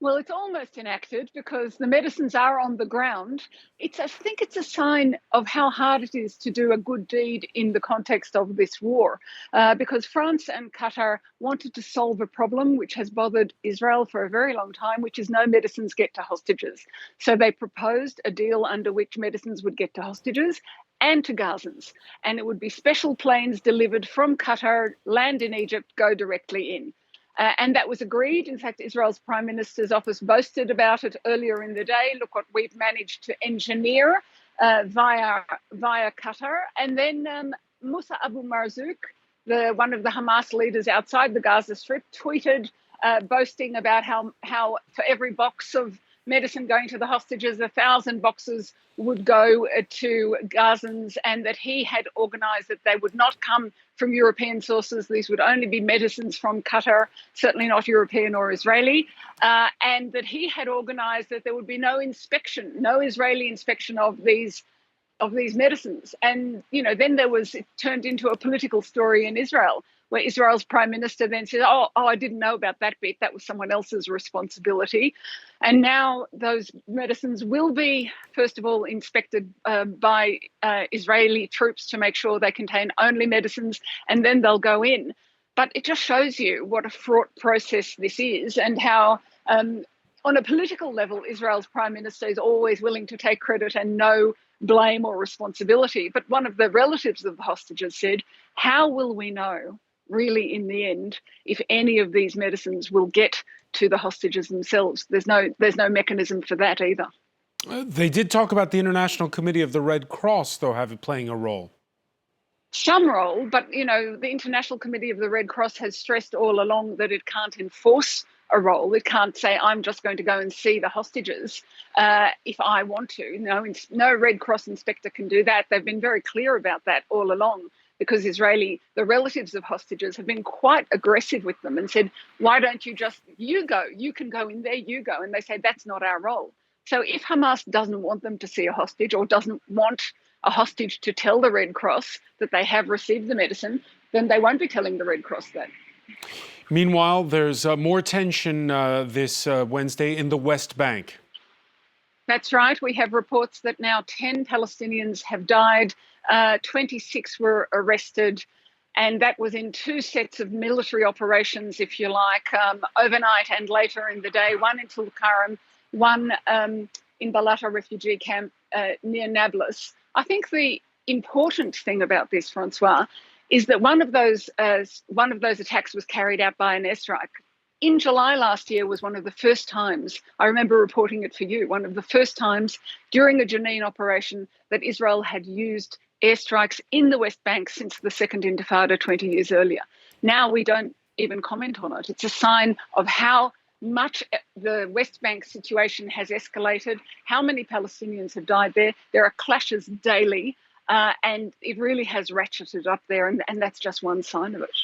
Well, it's almost enacted because the medicines are on the ground. I think it's a sign of how hard it is to do a good deed in the context of this war, because France and Qatar wanted to solve a problem which has bothered Israel for a very long time, which is no medicines get to hostages. So they proposed a deal under which medicines would get to hostages and to Gazans. And it would be special planes delivered from Qatar, land in Egypt, go directly in. And that was agreed. In fact, Israel's Prime Minister's office boasted about it earlier in the day. Look what we've managed to engineer via Qatar. And then Musa Abu Marzouk, one of the Hamas leaders outside the Gaza Strip, tweeted boasting about how for every box of medicine going to the hostages, 1,000 boxes would go to Gazans, and that he had organised that they would not come from European sources. These would only be medicines from Qatar, certainly not European or Israeli, and that he had organised that there would be no Israeli inspection of these medicines. And, then it turned into a political story in Israel, where Israel's prime minister then said, oh, I didn't know about that bit. That was someone else's responsibility. And now those medicines will be, first of all, inspected by Israeli troops to make sure they contain only medicines, and then they'll go in. But it just shows you what a fraught process this is, and how on a political level, Israel's prime minister is always willing to take credit and no blame or responsibility. But one of the relatives of the hostages said, how will we know really in the end if any of these medicines will get to the hostages themselves? There's no mechanism for that either. They did talk about the International Committee of the Red Cross, though, playing a role. Some role, but the International Committee of the Red Cross has stressed all along that it can't enforce a role. It can't say, I'm just going to go and see the hostages if I want to. No Red Cross inspector can do that. They've been very clear about that all along, because the relatives of hostages have been quite aggressive with them and said, why don't you go, you can go in there, you go. And they say, that's not our role. So if Hamas doesn't want them to see a hostage, or doesn't want a hostage to tell the Red Cross that they have received the medicine, then they won't be telling the Red Cross that. Meanwhile, there's more tension this Wednesday in the West Bank. That's right. We have reports that now 10 Palestinians have died, 26 were arrested, and that was in two sets of military operations, if you like, overnight and later in the day, one in Tulkarem, one in Balata refugee camp near Nablus. I think the important thing about this, Francois, is that one of those attacks was carried out by an airstrike. In July last year was one of the first times, I remember reporting it for you, one of the first times during a Jenin operation that Israel had used airstrikes in the West Bank since the Second Intifada 20 years earlier. Now we don't even comment on it. It's a sign of how much the West Bank situation has escalated, how many Palestinians have died there. There are clashes daily, and it really has ratcheted up there, and that's just one sign of it.